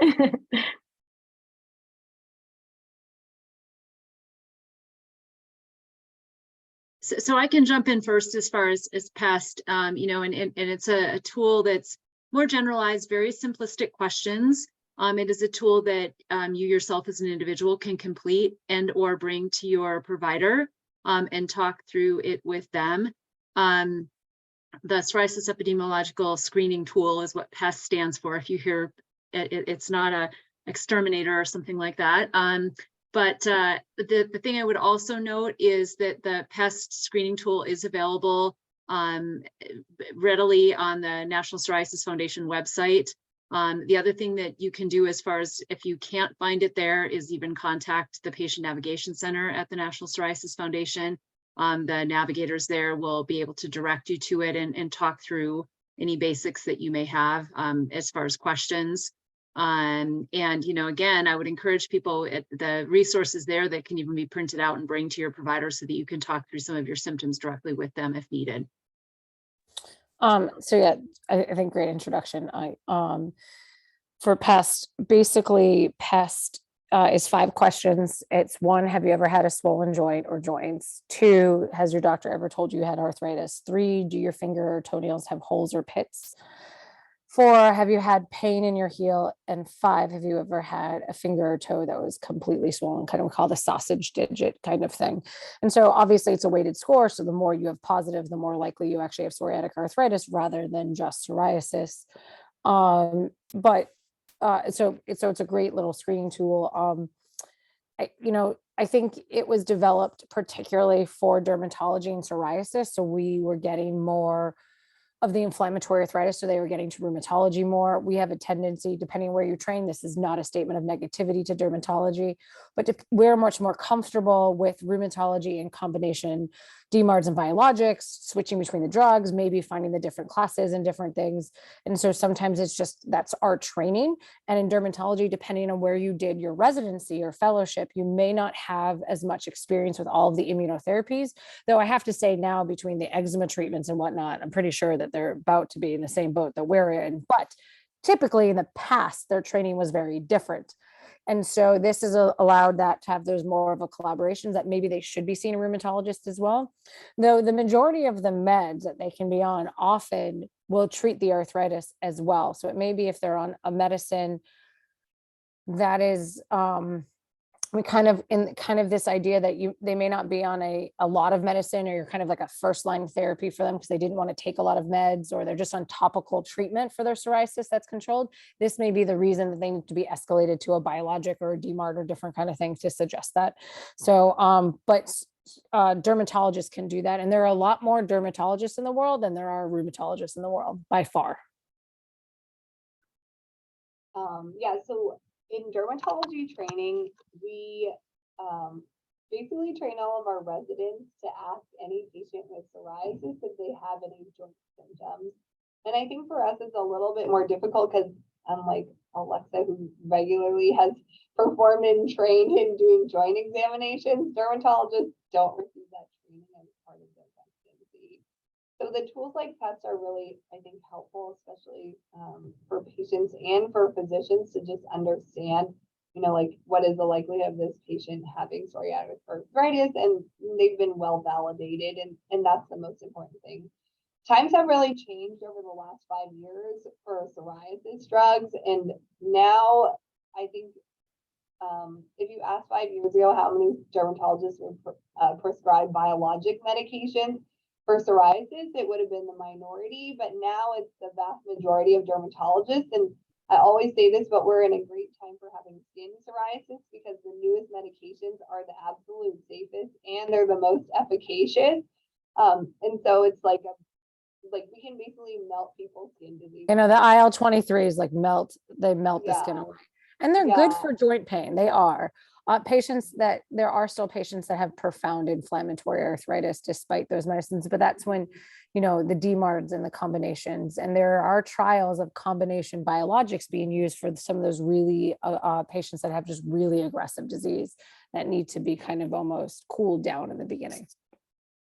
So I can jump in first as far as PEST, and it's a tool that's more generalized, very simplistic questions. It is a tool that you yourself as an individual can complete and or bring to your provider and talk through it with them. The Psoriasis Epidemiological Screening Tool is what PEST stands for. If you hear it's not a exterminator or something like that. But the thing I would also note is that the PEST screening tool is available readily on the National Psoriasis Foundation website. The other thing that you can do as far as if you can't find it there is even contact the Patient Navigation Center at the National Psoriasis Foundation. The navigators there will be able to direct you to it and talk through any basics that you may have as far as questions. And, again, I would encourage people at the resources there that can even be printed out and bring to your provider so that you can talk through some of your symptoms directly with them if needed. So yeah, I think great introduction. For PEST, basically PEST is 5 questions. It's 1, have you ever had a swollen joint or joints? 2, has your doctor ever told you you had arthritis? 3, do your finger or toenails have holes or pits? 4, have you had pain in your heel? And 5, have you ever had a finger or toe that was completely swollen, kind of called a sausage digit kind of thing? And so obviously it's a weighted score. So the more you have positive, the more likely you actually have psoriatic arthritis rather than just psoriasis. So it's a great little screening tool. I think it was developed particularly for dermatology and psoriasis. So we were getting more of the inflammatory arthritis, so they were getting to rheumatology more. We have a tendency, depending where you train, this is not a statement of negativity to dermatology, but we're much more comfortable with rheumatology in combination DMARDs and biologics, switching between the drugs, maybe finding the different classes and different things. And so sometimes it's just, that's our training. And in dermatology, depending on where you did your residency or fellowship, you may not have as much experience with all of the immunotherapies. Though I have to say now, between the eczema treatments and whatnot, I'm pretty sure that they're about to be in the same boat that we're in. But typically in the past, their training was very different. And so this has allowed that to have those more of a collaborations that maybe they should be seeing a rheumatologist as well. Though the majority of the meds that they can be on often will treat the arthritis as well. So it may be if they're on a medicine that is kind of this idea that they may not be on a lot of medicine, or you're kind of like a first line therapy for them because they didn't want to take a lot of meds, or they're just on topical treatment for their psoriasis that's controlled. This may be the reason that they need to be escalated to a biologic or a DMARD or different kind of things to suggest that. So, but dermatologists can do that. And there are a lot more dermatologists in the world than there are rheumatologists in the world, by far. Yeah, so in dermatology training, we basically train all of our residents to ask any patient with psoriasis if they have any joint symptoms. And I think for us, it's a little bit more difficult because unlike Alexa, who regularly has performed and trained in doing joint examinations, dermatologists don't receive that training as part of their residency. So the tools like PETs are really, I think, helpful, especially for patients and for physicians to just understand, like what is the likelihood of this patient having psoriatic arthritis, and they've been well validated, and that's the most important thing. Times have really changed over the last 5 years for psoriasis drugs, and now I think if you asked 5 years ago how many dermatologists would prescribe biologic medications for psoriasis, it would have been the minority, but now it's the vast majority of dermatologists. And I always say this, but we're in a great time for having skin psoriasis because the newest medications are the absolute safest and they're the most efficacious. And so it's like we can basically melt people's skin disease. The IL-23 is like they melt the skin away. And they're good for joint pain. They are. There are still patients that have profound inflammatory arthritis despite those medicines, but that's when, the DMARDs and the combinations, and there are trials of combination biologics being used for some of those really patients that have just really aggressive disease that need to be kind of almost cooled down in the beginning.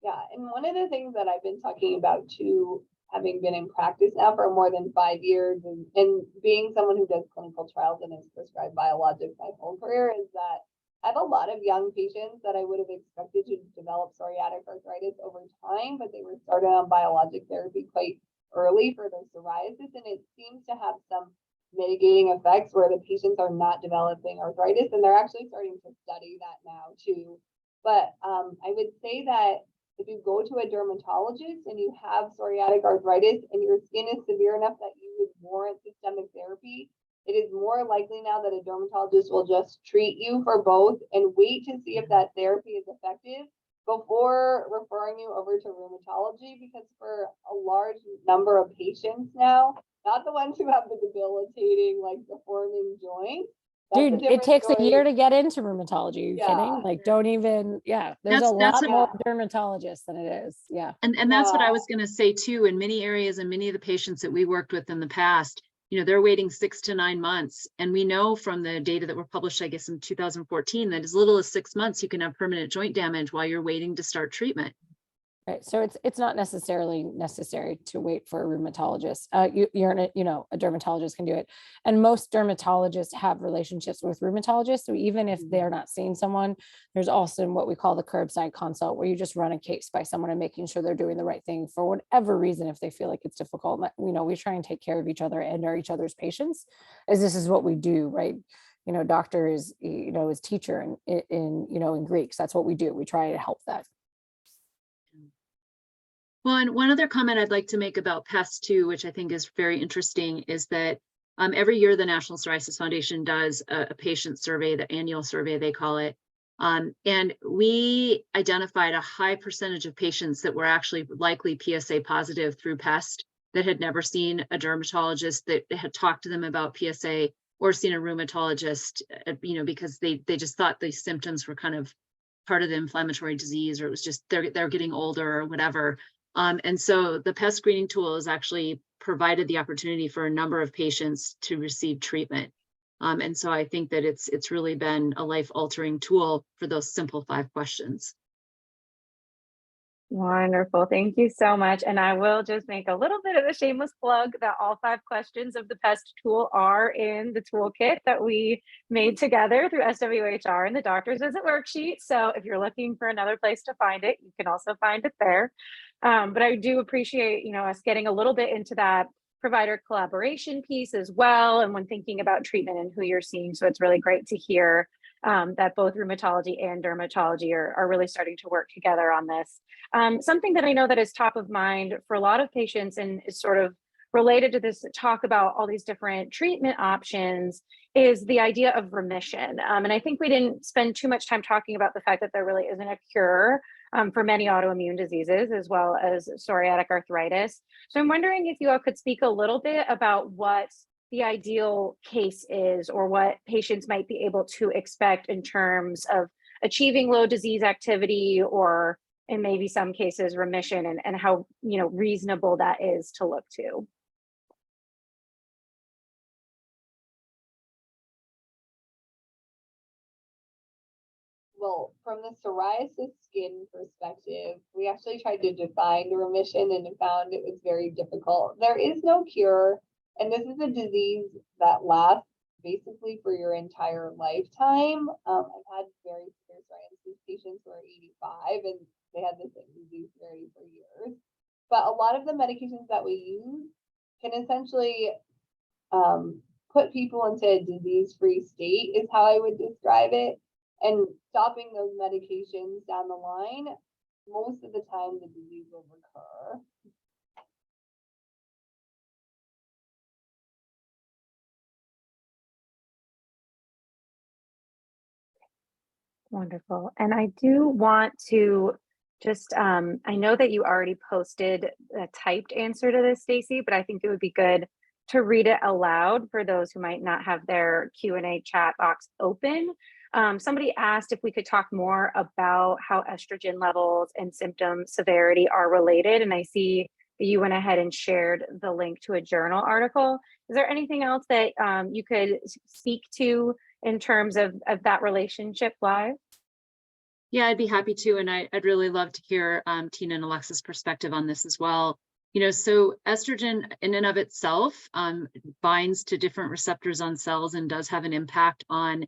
Yeah, and one of the things that I've been talking about too, having been in practice now for more than 5 years and being someone who does clinical trials and has prescribed biologics my whole career, is that I have a lot of young patients that I would have expected to develop psoriatic arthritis over time, but they were started on biologic therapy quite early for their psoriasis, and it seems to have some mitigating effects where the patients are not developing arthritis, and they're actually starting to study that now too. But I would say that if you go to a dermatologist and you have psoriatic arthritis and your skin is severe enough that you would warrant systemic therapy, it is more likely now that a dermatologist will just treat you for both and wait to see if that therapy is effective before referring you over to rheumatology, because for a large number of patients now, not the ones who have the debilitating, like deforming joints. Dude, it takes a year to get into rheumatology. Are you kidding? Like, don't even, there's a lot more dermatologists than it is. Yeah. And that's what I was going to say too. In many areas and many of the patients that we worked with in the past, they're waiting 6 to 9 months. And we know from the data that were published, I guess, in 2014, that as little as 6 months, you can have permanent joint damage while you're waiting to start treatment. Right. So it's not necessarily necessary to wait for a rheumatologist. A dermatologist can do it. And most dermatologists have relationships with rheumatologists. So even if they're not seeing someone, there's also what we call the curbside consult, where you just run a case by someone and making sure they're doing the right thing for whatever reason. If they feel like it's difficult, we try and take care of each other and are each other's patients, as this is what we do, right? Doctor is, is teacher in Greeks. That's what we do. We try to help that. Well, and one other comment I'd like to make about pests too, which I think is very interesting, is that Every year, the National Psoriasis Foundation does a patient survey, the annual survey, they call it. And we identified a high percentage of patients that were actually likely PSA positive through PEST that had never seen a dermatologist, that had talked to them about PSA or seen a rheumatologist, because they just thought these symptoms were kind of part of the inflammatory disease, or it was just they're getting older or whatever. And so the PEST screening tool has actually provided the opportunity for a number of patients to receive treatment. And so I think that it's really been a life-altering tool for those simple 5 questions. Wonderful. Thank you so much. And I will just make a little bit of a shameless plug that all 5 questions of the PEST tool are in the toolkit that we made together through SWHR and the doctor's visit worksheet. So if you're looking for another place to find it, you can also find it there. But I do appreciate, us getting a little bit into that provider collaboration piece as well. And when thinking about treatment and who you're seeing. So it's really great to hear that both rheumatology and dermatology are really starting to work together on this. Something that I know that is top of mind for a lot of patients and is sort of related to this talk about all these different treatment options is the idea of remission. And I think we didn't spend too much time talking about the fact that there really isn't a cure for many autoimmune diseases, as well as psoriatic arthritis. So I'm wondering if you all could speak a little bit about what the ideal case is, or what patients might be able to expect in terms of achieving low disease activity, or in maybe some cases remission, and how reasonable that is to look to. Well, from the psoriasis skin perspective, we actually tried to define remission and found it was very difficult. There is no cure, and this is a disease that lasts basically for your entire lifetime. I've had very severe psoriasis patients who are 85 and they had the same disease severity for years. But a lot of the medications that we use can essentially put people into a disease-free state, is how I would describe it. And stopping those medications down the line, most of the time the disease will recur. Wonderful. And I do want to just, I know that you already posted a typed answer to this, Stacy, but I think it would be good to read it aloud for those who might not have their Q&A chat box open. Somebody asked if we could talk more about how estrogen levels and symptom severity are related. And I see that you went ahead and shared the link to a journal article. Is there anything else that you could speak to in terms of that relationship live? Yeah, I'd be happy to. And I'd really love to hear Tina and Alexa's perspective on this as well. So estrogen in and of itself binds to different receptors on cells and does have an impact on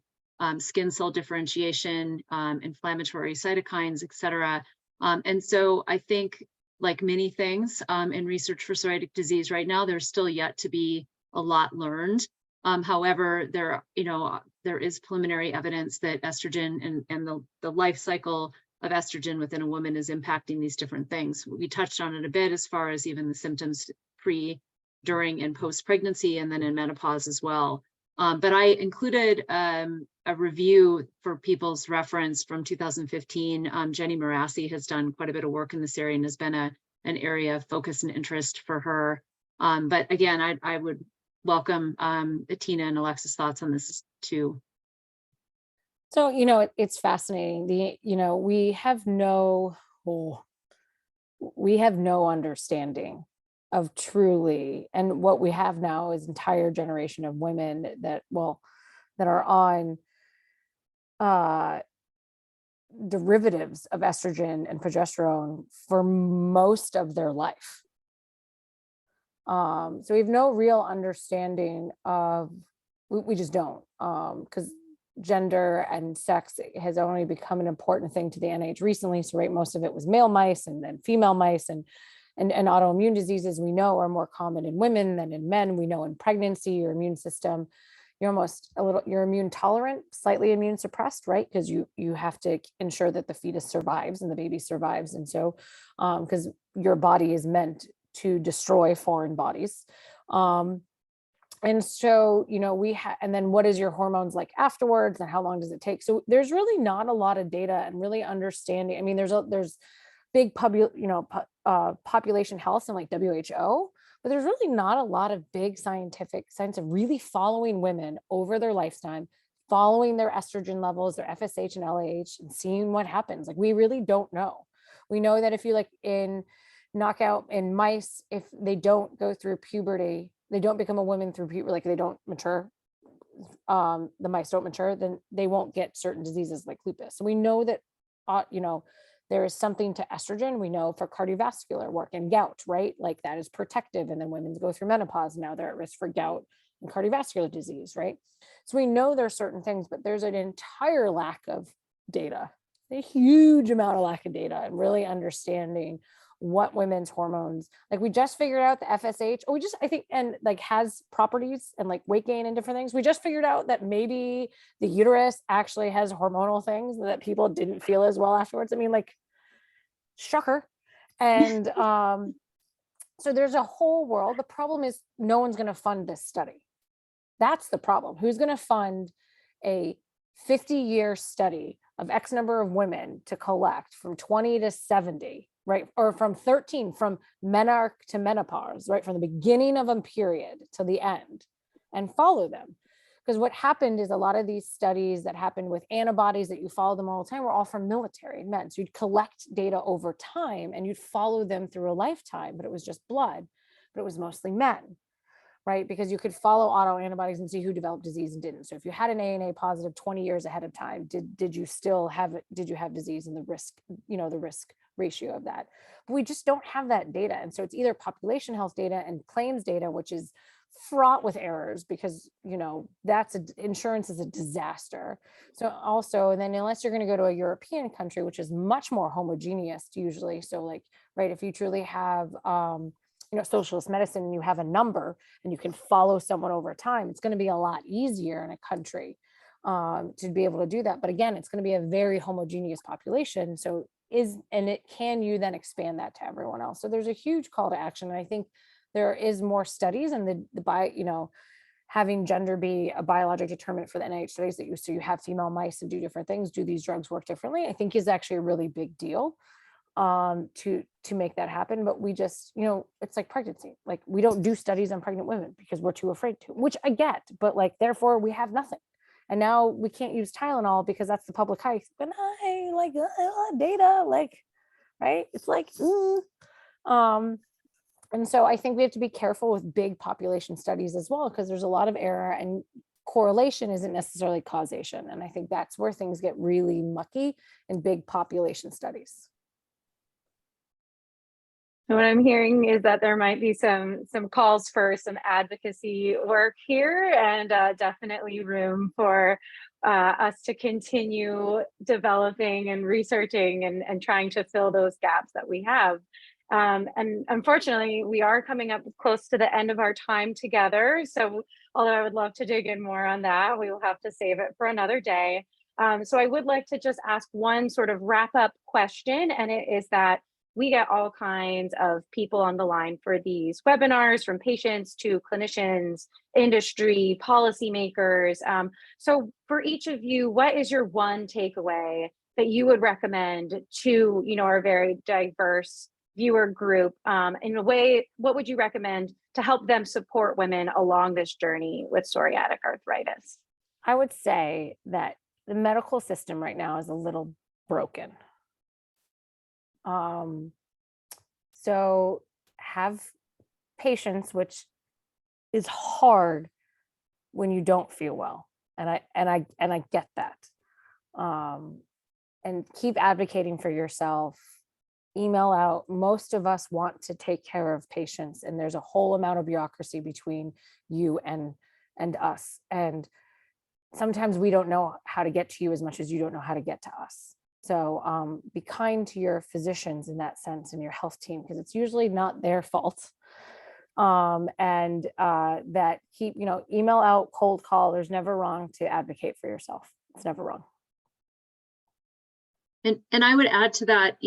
skin cell differentiation, inflammatory cytokines, et cetera. And so I think, like many things in research for psoriatic disease right now, there's still yet to be a lot learned. However, there is preliminary evidence that estrogen and the life cycle of estrogen within a woman is impacting these different things. We touched on it a bit as far as even the symptoms pre, during, and post-pregnancy, and then in menopause as well. But I included a review for people's reference from 2015. Jenny Marassi has done quite a bit of work in this area and has been an area of focus and interest for her. But again, I would welcome Tina and Alexa's thoughts on this too. So, it's fascinating. We have no understanding of truly, and what we have now is entire generation of women that are on derivatives of estrogen and progesterone for most of their life. So we have no real understanding of, we just don't, because gender and sex has only become an important thing to the NIH recently. So most of it was male mice and then female mice, and autoimmune diseases we know are more common in women than in men. We know in pregnancy, your immune system, you're immune tolerant, slightly immune suppressed, right? Because you have to ensure that the fetus survives and the baby survives. And so, because your body is meant to destroy foreign bodies. And so, you know, and then what is your hormones like afterwards and how long does it take? So there's really not a lot of data and really understanding. I mean, there's big population health and like WHO, but there's really not a lot of big scientific science of really following women over their lifetime, following their estrogen levels, their FSH and LAH, and seeing what happens. Like, we really don't know. We know that if you knockout in mice, if they don't go through puberty, they don't become a woman through puberty, like they don't mature, the mice don't mature, then they won't get certain diseases like lupus. So we know that, there is something to estrogen. We know for cardiovascular work and gout, right? Like that is protective. And then women go through menopause. Now they're at risk for gout and cardiovascular disease, right? So we know there's certain things, but there's an entire lack of data, a huge amount of lack of data and really understanding what women's hormones, like we just figured out the FSH, or and like has properties and like weight gain and different things. We just figured out that maybe the uterus actually has hormonal things that people didn't feel as well afterwards. I mean, like, shocker. And so there's a whole world. The problem is no one's going to fund this study. That's the problem. Who's going to fund a 50-year study of X number of women to collect from 20 to 70, right? Or from menarche to menopause, right? From the beginning of a period to the end, and follow them. Because what happened is a lot of these studies that happened with antibodies that you follow them all the time were all from military men. So you'd collect data over time and you'd follow them through a lifetime, but it was just blood, but it was mostly men, right? Because you could follow autoantibodies and see who developed disease and didn't. So if you had an ANA positive 20 years ahead of time, did you still have it? Did you have disease, and the risk ratio of that? But we just don't have that data. And so it's either population health data and claims data, which is fraught with errors because, insurance is a disaster. So also, and then unless you're going to go to a European country, which is much more homogeneous usually. So like, right, if you truly have, socialist medicine and you have a number and you can follow someone over time, it's going to be a lot easier in a country to be able to do that. But again, it's going to be a very homogeneous population. Can you then expand that to everyone else? So there's a huge call to action. And I think there is more studies, and having gender be a biologic determinant for the NIH studies that you have female mice and do different things. Do these drugs work differently? I think is actually a really big deal to make that happen. But we just, it's like pregnancy. Like, we don't do studies on pregnant women because we're too afraid to, which I get, but like, therefore we have nothing. And now we can't use Tylenol because that's the public health. But I like data, like, right? It's like, and so I think we have to be careful with big population studies as well, because there's a lot of error, and correlation isn't necessarily causation. And I think that's where things get really mucky in big population studies. So what I'm hearing is that there might be some calls for some advocacy work here, and definitely room for us to continue developing and researching and trying to fill those gaps that we have. And unfortunately, we are coming up close to the end of our time together. So although I would love to dig in more on that, we will have to save it for another day. So I would like to just ask one sort of wrap up question, and it is that we get all kinds of people on the line for these webinars, from patients to clinicians, industry, policymakers. So for each of you, what is your one takeaway that you would recommend to, our very diverse viewer group? In a way, what would you recommend to help them support women along this journey with psoriatic arthritis? I would say that the medical system right now is a little broken. So have patience, which is hard when you don't feel well. And I get that. And keep advocating for yourself. Email out. Most of us want to take care of patients, and there's a whole amount of bureaucracy between you and us. And sometimes we don't know how to get to you as much as you don't know how to get to us. So be kind to your physicians in that sense, and your health team, because it's usually not their fault. That keep, email out, cold call. There's never wrong to advocate for yourself. It's never wrong. And I would add to that,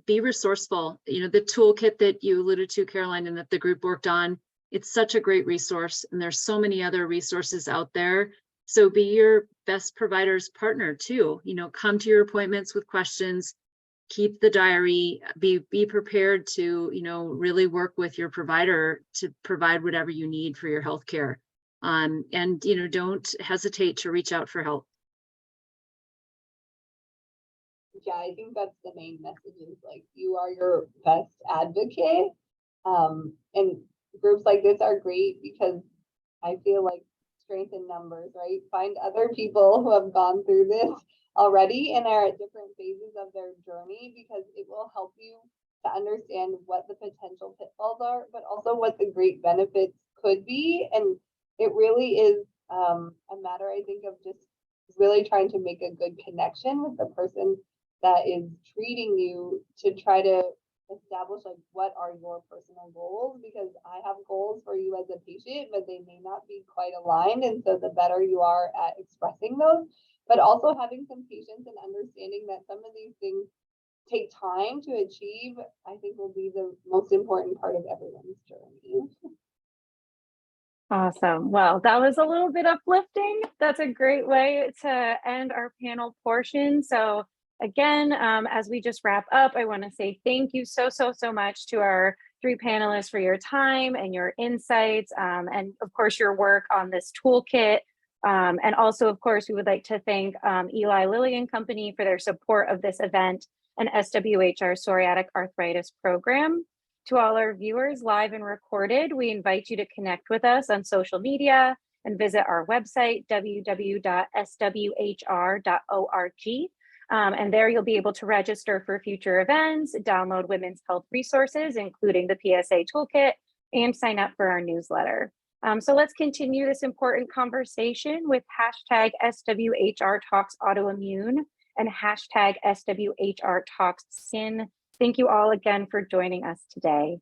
be resourceful. The toolkit that you alluded to, Caroline, and that the group worked on, It's such a great resource, and there's so many other resources out there. So be your best provider's partner too. Come to your appointments with questions, keep the diary, be prepared to, really work with your provider to provide whatever you need for your healthcare. And, don't hesitate to reach out for help. Yeah, I think that's the main message is like you are your best advocate. And groups like this are great because I feel like strength in numbers, right? Find other people who have gone through this already and are at different phases of their journey, because it will help you to understand what the potential pitfalls are, but also what the great benefits could be. And it really is a matter, I think, of just really trying to make a good connection with the person that is treating you to try to establish like what are your personal goals, because I have goals for you as a patient, but they may not be quite aligned. And so the better you are at expressing those, but also having some patience and understanding that some of these things take time to achieve, I think will be the most important part of everyone's journey. Awesome. Well, that was a little bit uplifting. That's a great way to end our panel portion. So again, as we just wrap up, I want to say thank you so much to our 3 panelists for your time and your insights, and of course your work on this toolkit. And also, of course, we would like to thank Eli Lilly and Company for their support of this event and SWHR Psoriatic Arthritis Program. To all our viewers, live and recorded, we invite you to connect with us on social media and visit our website, www.swhr.org. And there you'll be able to register for future events, download women's health resources, including the PSA Toolkit, and sign up for our newsletter. So let's continue this important conversation with hashtag SWHR Talks Autoimmune and hashtag SWHR Talks Skin. Thank you all again for joining us today.